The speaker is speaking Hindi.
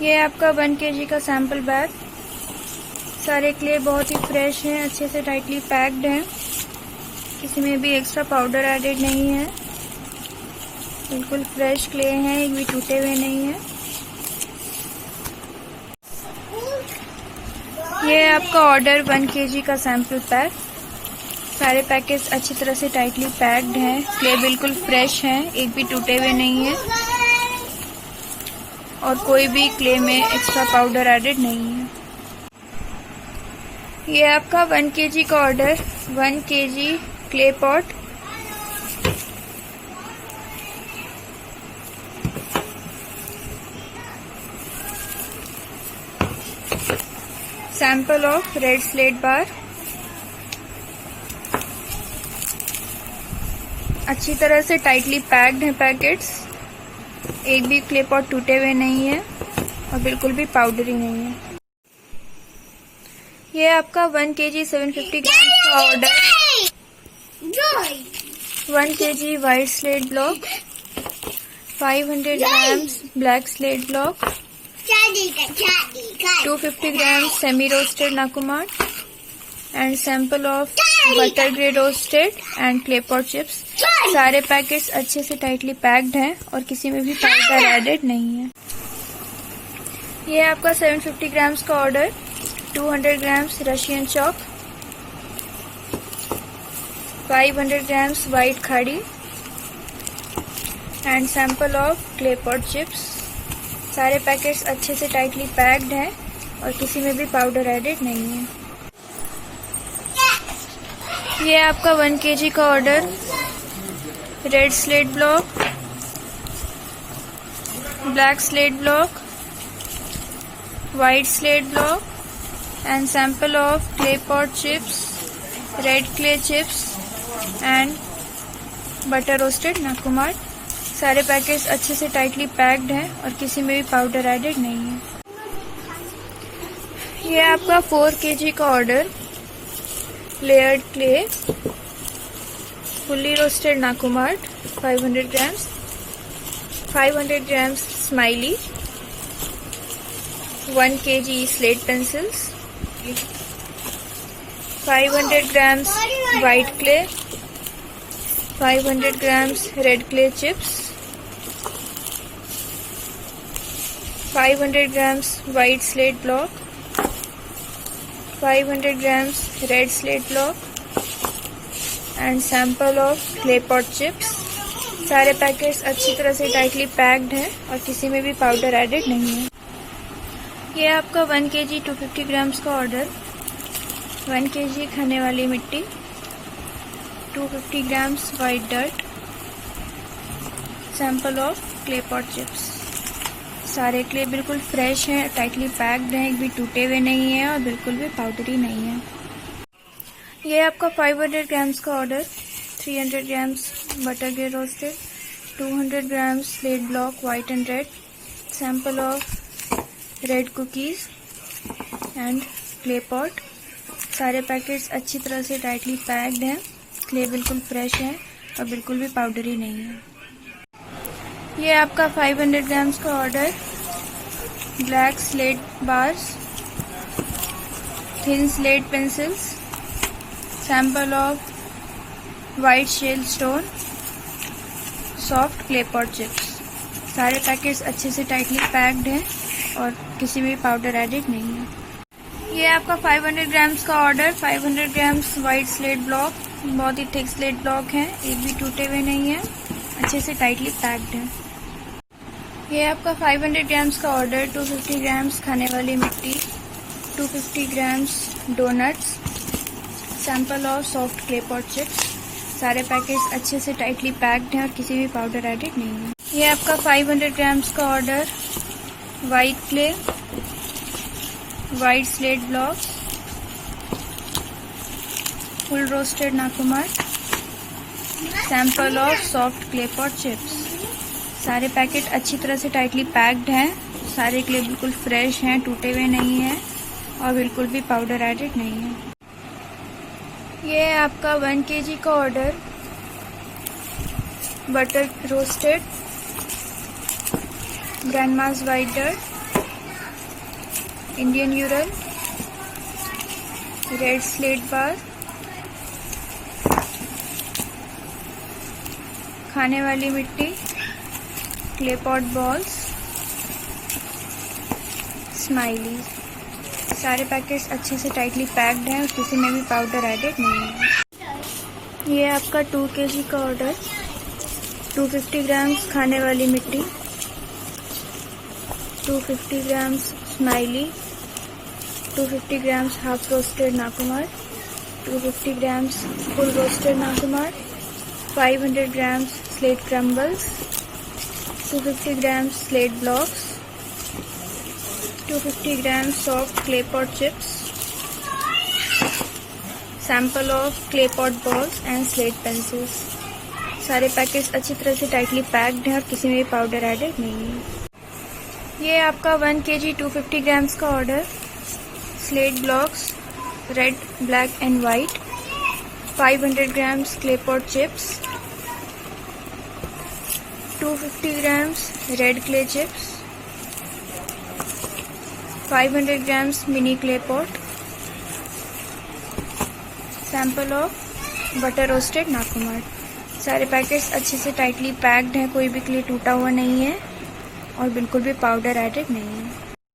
ये है आपका 1 kg का सैंपल बैग। सारे क्ले बहुत ही फ्रेश हैं, अच्छे से टाइटली पैक्ड हैं, किसी में भी एक्स्ट्रा पाउडर एडेड नहीं है, बिल्कुल फ्रेश क्ले हैं, एक भी टूटे हुए नहीं हैं। ये है आपका ऑर्डर 1 kg का सैंपल पैक। सारे पैकेज अच्छी तरह से टाइटली पैक्ड हैं, क्ले बिल्कुल फ्रेश हैं, एक भी टूटे हुए नहीं है और कोई भी क्ले में एक्स्ट्रा पाउडर एडेड नहीं है। ये आपका 1 kg का order 1 kg clay pot. Sample of red slate bar. अच्छी तरह से टाइटली पैक्ड हैं पैकेट्स, एक भी क्ले पॉट टूटे हुए नहीं है और बिल्कुल भी पाउडरी नहीं है। ये आपका 1 kg 750 ग्राम का order 1 kg white slate block, 500 grams black slate block, 250 gram semi roasted नाकुमाट and sample of butter grey roasted and clay pot chips. सारे पैकेट्स अच्छे से टाइटली पैक्ड हैं और किसी में भी पाउडर एडेड नहीं है। ये है आपका 750 ग्राम्स का order 200 grams Russian chalk, 500 grams white खाड़ी and sample of clay pot chips. सारे पैकेट्स अच्छे से टाइटली पैक्ड हैं और किसी में भी पाउडर एडेड नहीं है। ये आपका 1 kg का order red slate block, black slate block, white slate block and sample of clay pot chips, red clay chips and butter roasted नाकुमाट। सारे पैकेट्स अच्छे से टाइटली पैक्ड हैं और किसी में भी पाउडर एडेड नहीं है। ये आपका 4 kg का order layered clay, fully roasted नाकुमाट 500 grams, 500 grams smiley, 1 kg slate pencils, 500 grams white clay, 500 grams red clay chips, 500 grams white slate block, 500 grams red slate block and sample of clay pot chips. सारे पैकेट्स अच्छी तरह से टाइटली पैक्ड हैं और किसी में भी पाउडर एडेड नहीं है। ये आपका 1 kg 250 ग्राम्स का ऑर्डर 1 kg खाने वाली मिट्टी, 250 grams white dirt, sample of clay pot chips. सारे क्ले बिल्कुल फ्रेश हैं, टाइटली पैक्ड हैं, एक भी टूटे हुए नहीं है और बिल्कुल भी पाउडरी नहीं है। ये आपका 500 ग्राम्स का order 300 grams butter grey roasted, 200 grams slate block white and red, sample of red cookies and clay pot. सारे पैकेट्स अच्छी तरह से टाइटली पैक्ड हैं, क्ले बिल्कुल फ्रेश है और बिल्कुल भी पाउडरी नहीं है। ये आपका 500 ग्राम्स का order black slate bars, thin slate pencils, sample of white shell stone, soft clay pot chips. सारे पैकेट्स अच्छे से टाइटली पैक्ड हैं और किसी में पाउडर एडेड नहीं है। ये आपका 500 ग्राम्स का order 500 grams white slate block, बहुत ही थिक स्लेट ब्लॉक है, एक भी टूटे हुए नहीं है, अच्छे से टाइटली पैक्ड है। ये आपका 500 ग्राम्स का ऑर्डर 250 ग्राम्स खाने वाली मिट्टी, 250 grams doughnuts, sample of soft clay pot chips. सारे पैकेट्स अच्छे से टाइटली पैक्ड हैं और किसी भी पाउडर एडेड नहीं है। ये आपका 500 ग्राम्स का order white clay, white slate block, full roasted नाकुमाट, sample of soft clay pot chips. सारे पैकेट अच्छी तरह से टाइटली पैक्ड हैं, सारे क्ले बिल्कुल फ्रेश हैं, टूटे हुए नहीं हैं और बिल्कुल भी पाउडर एडेड नहीं है। ये है आपका 1 kg का order butter roasted grandma's white dirt, Indian Ural, red slate bar, खाने वाली मिट्टी, क्ले पॉट बॉल्स, स्माइली। सारे पैकेट्स अच्छे से टाइटली पैक्ड हैं और किसी में भी पाउडर एडेड नहीं है। ये आपका 2 kg का ऑर्डर। 250 ग्राम्स खाने वाली मिट्टी, 250 grams smiley, 250 grams half roasted नाकुमार, 250 ग्राम्स फुल रोस्टेड नाकुमार, 500 grams slate crumbles, 250 grams slate blocks, 250 grams soft clay pot chips, sample of clay pot balls and slate pencils। सारे पैकेट्स अच्छी तरह से टाइटली पैक्ड हैं और किसी में भी पाउडर एडेड नहीं है। ये आपका 1 kg 250 grams का order. Slate blocks red, black and white, 500 grams clay pot chips, 250 grams red clay chips, 500 grams mini clay pot, sample of butter roasted नाकुमार। सारे पैकेट्स अच्छे से टाइटली पैक्ड हैं, कोई भी क्ले टूटा हुआ नहीं है और बिल्कुल भी पाउडर एडेड नहीं है।